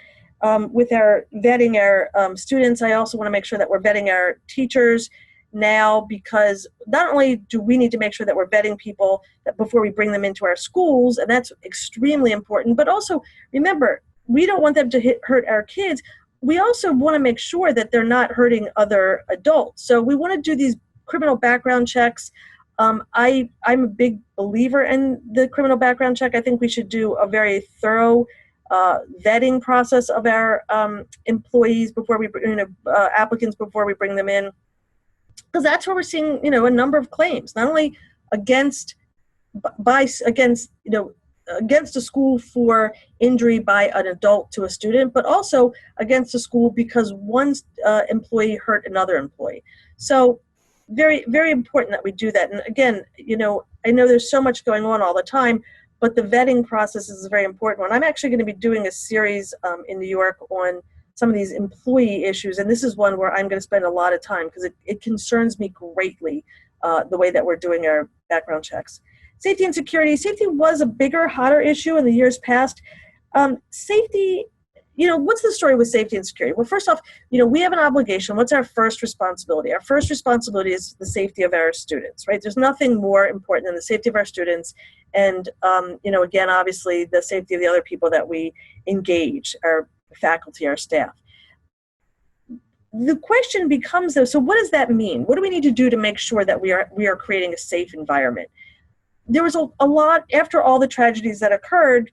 [SPEAKER 1] with our vetting our students, I also want to make sure that we're vetting our teachers now, because not only do we need to make sure that we're vetting people that before we bring them into our schools, and that's extremely important, but also remember, we don't want them to hurt our kids. We also want to make sure that they're not hurting other adults. So we want to do these criminal background checks. I'm a big believer in the criminal background check. I think we should do a very thorough vetting process of our employees before we, applicants before we bring them in. Because that's where we're seeing, a number of claims, not only against a school for injury by an adult to a student, but also against a school because one employee hurt another employee. So very, very important that we do that. And again, I know there's so much going on all the time, but the vetting process is a very important one. I'm actually going to be doing a series in New York on some of these employee issues, and this is one where I'm going to spend a lot of time because it concerns me greatly, the way that we're doing our background checks. Safety and security. Safety was a bigger, hotter issue in the years past. Safety, what's the story with safety and security? Well, first off, we have an obligation. What's our first responsibility? Our first responsibility is the safety of our students, right? There's nothing more important than the safety of our students and, again, obviously the safety of the other people that we engage, our faculty, our staff. The question becomes, though, so what does that mean? What do we need to do to make sure that we are creating a safe environment? There was a lot, after all the tragedies that occurred,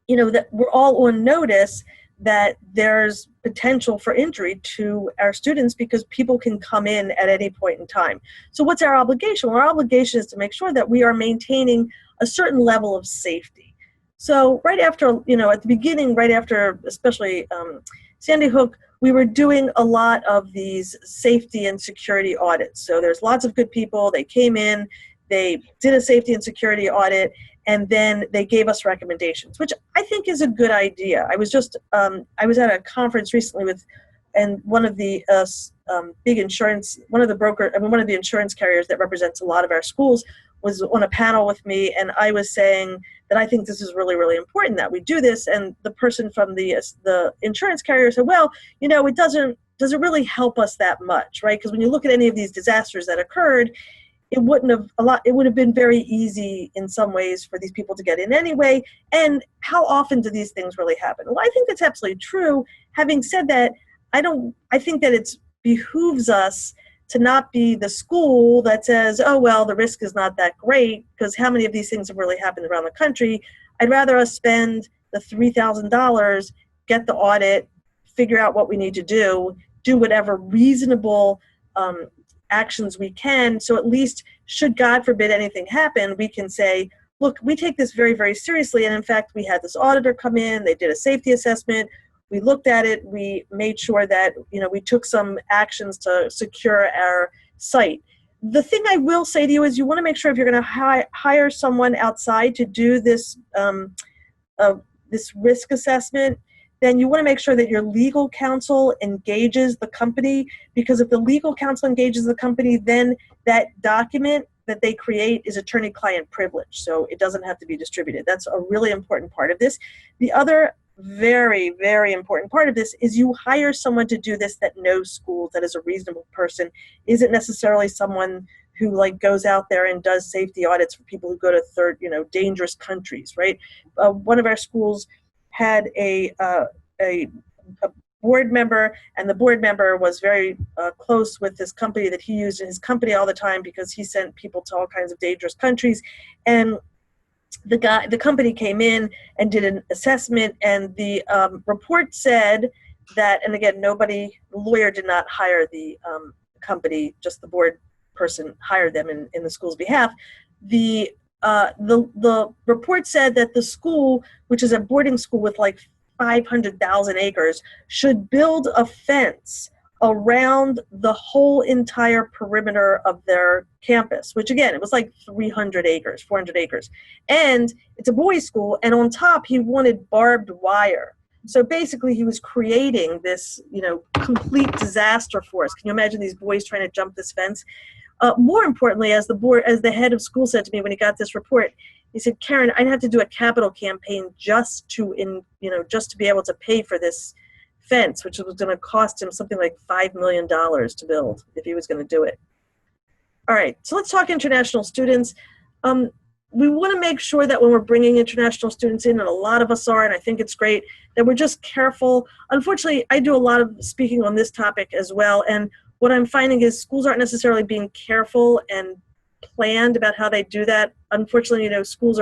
[SPEAKER 1] that we're all on notice that there's potential for injury to our students because people can come in at any point in time. So what's our obligation? Well, our obligation is to make sure that we are maintaining a certain level of safety. So right after, at the beginning, right after especially Sandy Hook, we were doing a lot of these safety and security audits. So there's lots of good people. They came in, they did a safety and security audit, and then they gave us recommendations, which I think is a good idea. I was just, I was at a conference recently and one of the big insurance, one of the insurance carriers that represents a lot of our schools was on a panel with me, and I was saying that I think this is really, really important that we do this. And the person from the insurance carrier said, well, it doesn't really help us that much, right? Because when you look at any of these disasters that occurred, it would have been very easy in some ways for these people to get in anyway. And how often do these things really happen? Well, I think that's absolutely true. Having said that, I think that it behooves us to not be the school that says, oh, well, the risk is not that great, because how many of these things have really happened around the country? I'd rather us spend the $3,000, get the audit, figure out what we need to do whatever reasonable actions we can. So at least, should God forbid anything happen, we can say, look, we take this very, very seriously. And in fact, we had this auditor come in, they did a safety assessment, we looked at it, we made sure that, we took some actions to secure our site. The thing I will say to you is you want to make sure if you're going to hire someone outside to do this, this risk assessment, then you want to make sure that your legal counsel engages the company, because if the legal counsel engages the company, then that document that they create is attorney-client privilege, so it doesn't have to be distributed. That's a really important part of this. The other very, very important part of this is you hire someone to do this that knows schools, that is a reasonable person, isn't necessarily someone who goes out there and does safety audits for people who go to dangerous countries, right? One of our schools had a board member, and the board member was very close with this company that he used in his company all the time because he sent people to all kinds of dangerous countries. And the company came in and did an assessment, and the report said that, and again, the lawyer did not hire the company, just the board person hired them in the school's behalf. The report said that the school, which is a boarding school with 500,000 acres, should build a fence around the whole entire perimeter of their campus, which again, it was 300 acres, 400 acres. And it's a boys' school, and on top he wanted barbed wire. So basically he was creating this, complete disaster for us. Can you imagine these boys trying to jump this fence? More importantly, as the head of school said to me when he got this report, he said, Caryn, I'd have to do a capital campaign just to be able to pay for this fence, which was going to cost him something like $5 million to build if he was going to do it. All right, so let's talk international students. We want to make sure that when we're bringing international students in, and a lot of us are, and I think it's great, that we're just careful. Unfortunately, I do a lot of speaking on this topic as well, and what I'm finding is schools aren't necessarily being careful and planned about how they do that. Unfortunately, schools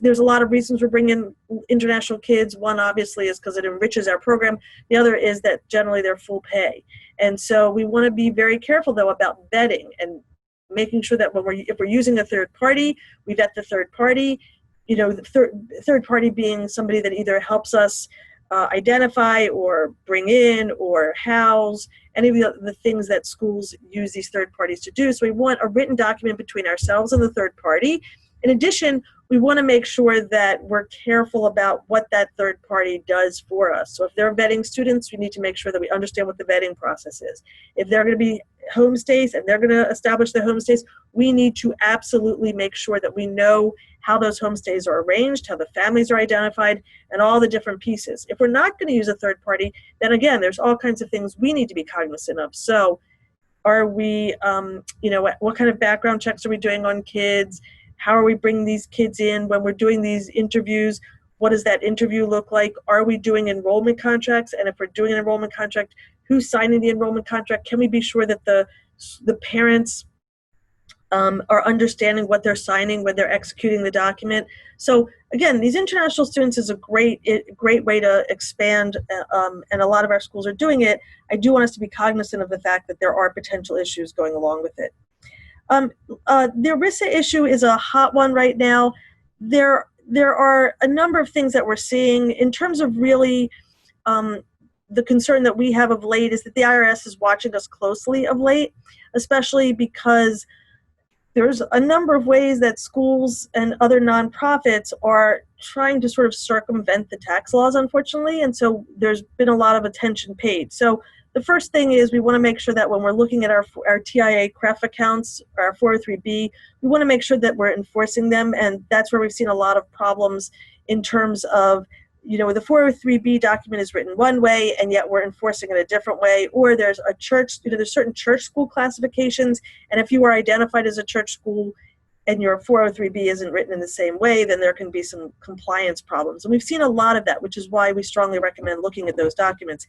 [SPEAKER 1] there's a lot of reasons we're bringing international kids. One, obviously, is because it enriches our program. The other is that generally they're full pay. And so we want to be very careful, though, about vetting and making sure that if we're using a third party, we vet the third party. The third party being somebody that either helps us identify or bring in or house, any of the things that schools use these third parties to do. So we want a written document between ourselves and the third party. In addition, we want to make sure that we're careful about what that third party does for us. So if they're vetting students, we need to make sure that we understand what the vetting process is. If they're going to be homestays and they're going to establish the homestays, we need to absolutely make sure that we know how those homestays are arranged, how the families are identified, and all the different pieces. If we're not going to use a third party, then again, there's all kinds of things we need to be cognizant of. So are we, what kind of background checks are we doing on kids? How are we bringing these kids in when we're doing these interviews? What does that interview look like? Are we doing enrollment contracts? And if we're doing an enrollment contract, who's signing the enrollment contract? Can we be sure that the parents are understanding what they're signing when they're executing the document? So again, these international students is a great way to expand, and a lot of our schools are doing it. I do want us to be cognizant of the fact that there are potential issues going along with it. The ERISA issue is a hot one right now. There are a number of things that we're seeing in terms of really the concern that we have of late is that the IRS is watching us closely of late, especially because there's a number of ways that schools and other nonprofits are trying to sort of circumvent the tax laws, unfortunately, and so there's been a lot of attention paid. So the first thing is we want to make sure that when we're looking at our TIA CREF accounts, our 403B, we want to make sure that we're enforcing them, and that's where we've seen a lot of problems in terms of, the 403B document is written one way, and yet we're enforcing it a different way, or there's a church, there's certain church school classifications, and if you are identified as a church school and your 403B isn't written in the same way, then there can be some compliance problems. And we've seen a lot of that, which is why we strongly recommend looking at those documents.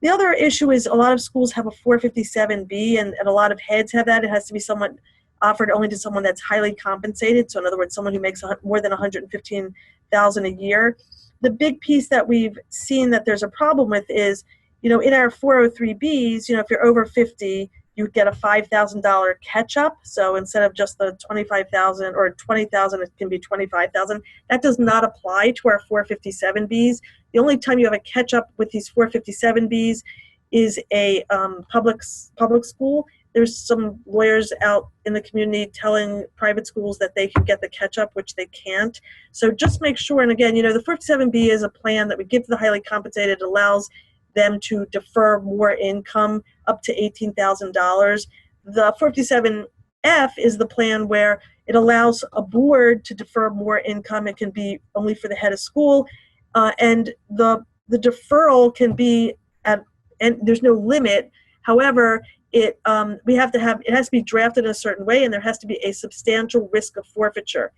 [SPEAKER 1] The other issue is a lot of schools have a 457B, and a lot of heads have that. It has to be someone offered only to someone that's highly compensated. So in other words, someone who makes more than $115,000 a year. The big piece that we've seen that there's a problem with is, in our 403Bs, if you're over 50, you get a $5,000 catch-up. So instead of just the $25,000 or $20,000, it can be $25,000. That does not apply to our 457Bs. The only time you have a catch-up with these 457Bs is a public school. There's some lawyers out in the community telling private schools that they can get the catch-up, which they can't. So just make sure, and again, the 457B is a plan that we give to the highly compensated. It allows them to defer more income up to $18,000. The 457F is the plan where it allows a board to defer more income. It can be only for the head of school, and the deferral can be and there's no limit. However, it has to be drafted in a certain way, and there has to be a substantial risk of forfeiture.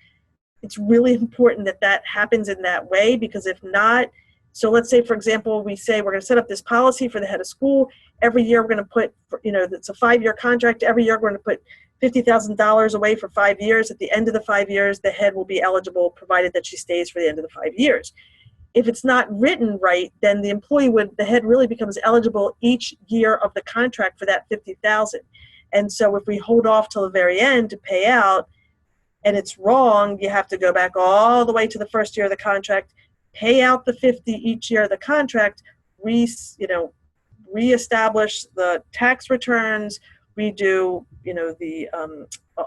[SPEAKER 1] It's really important that happens in that way, because if not, so let's say, for example, we say we're going to set up this policy for the head of school. Every year we're going to put, it's a 5-year contract. Every year we're going to put $50,000 away for 5 years. At the end of the 5 years, the head will be eligible, provided that she stays for the end of the 5 years. If it's not written right, then the head really becomes eligible each year of the contract for that $50,000. And so if we hold off till the very end to pay out, and it's wrong, you have to go back all the way to the first year of the contract, pay out the 50 each year of the contract, reestablish the tax returns, redo,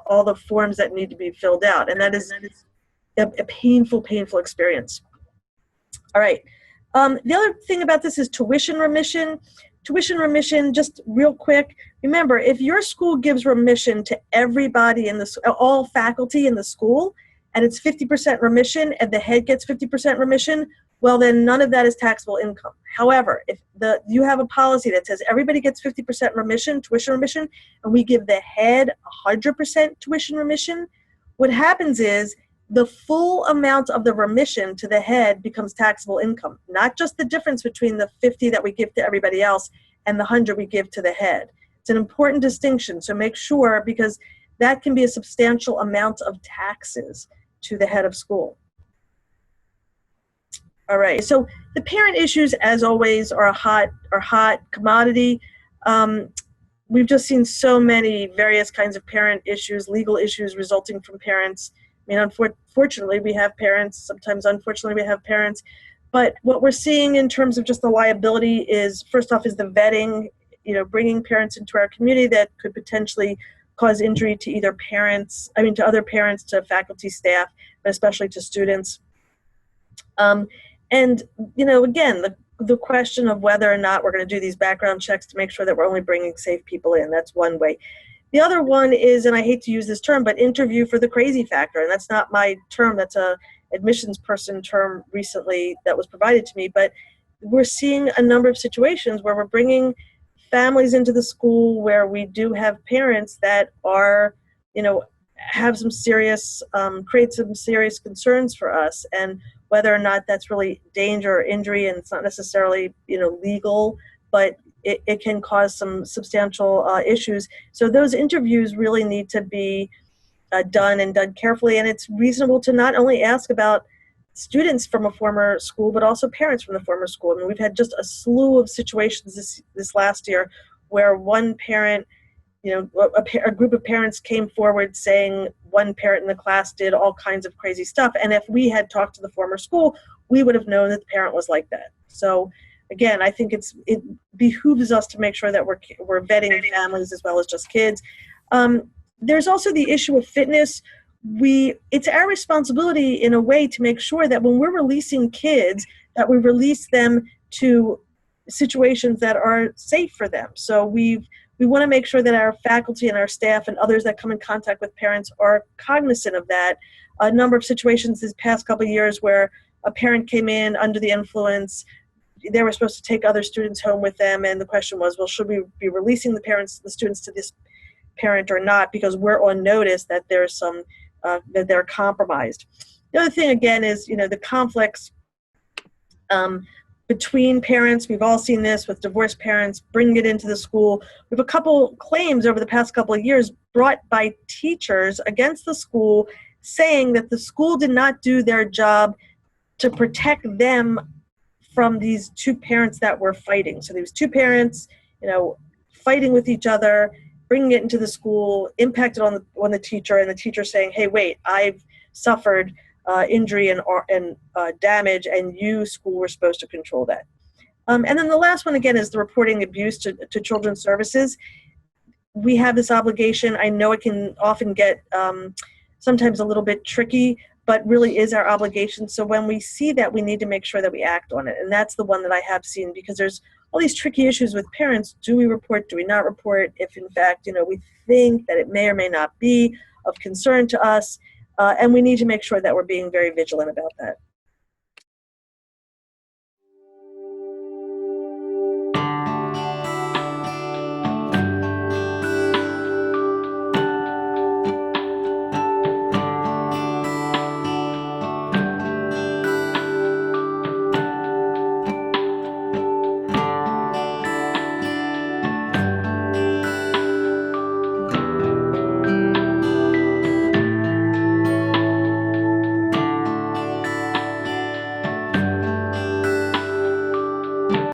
[SPEAKER 1] all the forms that need to be filled out. And that is a painful experience. All right. The other thing about this is tuition remission. Tuition remission, just real quick, remember, if your school gives remission to everybody all faculty in the school, and it's 50% remission, and the head gets 50% remission, well, then none of that is taxable income. However, if you have a policy that says everybody gets 50% remission, tuition remission, and we give the head 100% tuition remission, what happens is the full amount of the remission to the head becomes taxable income, not just the difference between the 50 that we give to everybody else and the 100 we give to the head. It's an important distinction, so make sure, because that can be a substantial amount of taxes to the head of school. All right, so the parent issues, as always, are a hot commodity. We've just seen so many various kinds of parent issues, legal issues resulting from parents. I mean, unfortunately, we have parents. Sometimes, unfortunately, we have parents. But what we're seeing in terms of just the liability is, first off, is the vetting, bringing parents into our community that could potentially cause injury to to other parents, to faculty, staff, but especially to students. And, again, the question of whether or not we're going to do these background checks to make sure that we're only bringing safe people in. That's one way. The other one is, and I hate to use this term, but interview for the crazy factor. And that's not my term. That's a admissions person term recently that was provided to me. But we're seeing a number of situations where we're bringing families into the school where we do have parents that are, have some serious, create some serious concerns for us. And whether or not that's really danger or injury, and it's not necessarily, legal, but it can cause some substantial issues. So those interviews really need to be done carefully. And it's reasonable to not only ask about students from a former school, but also parents from the former school. I mean, we've had just a slew of situations this last year where one parent, a group of parents came forward saying one parent in the class did all kinds of crazy stuff. And if we had talked to the former school, we would have known that the parent was like that. So again, I think it behooves us to make sure that we're vetting families as well as just kids. There's also the issue of fitness. It's our responsibility in a way to make sure that when we're releasing kids, that we release them to situations that are safe for them. So we want to make sure that our faculty and our staff and others that come in contact with parents are cognizant of that. A number of situations this past couple of years where a parent came in under the influence. They were supposed to take other students home with them, and the question was, well, should we be releasing the students to this parent or not, because we're on notice that there's some that they're compromised. The other thing, again, is the conflicts between parents. We've all seen this with divorced parents, bringing it into the school. We have a couple claims over the past couple of years brought by teachers against the school saying that the school did not do their job to protect them from these two parents that were fighting. So these two parents, fighting with each other, bringing it into the school, impacted on the teacher, and the teacher saying, "Hey, wait, I've suffered injury and damage, and you, school, were supposed to control that." And then the last one, again, is the reporting abuse to children's services. We have this obligation. I know it can often get sometimes a little bit tricky, but really is our obligation. So when we see that, we need to make sure that we act on it. And that's the one that I have seen, because there's all these tricky issues with parents. Do we report? Do we not report? If in fact, we think that it may or may not be of concern to us, and we need to make sure that we're being very vigilant about that.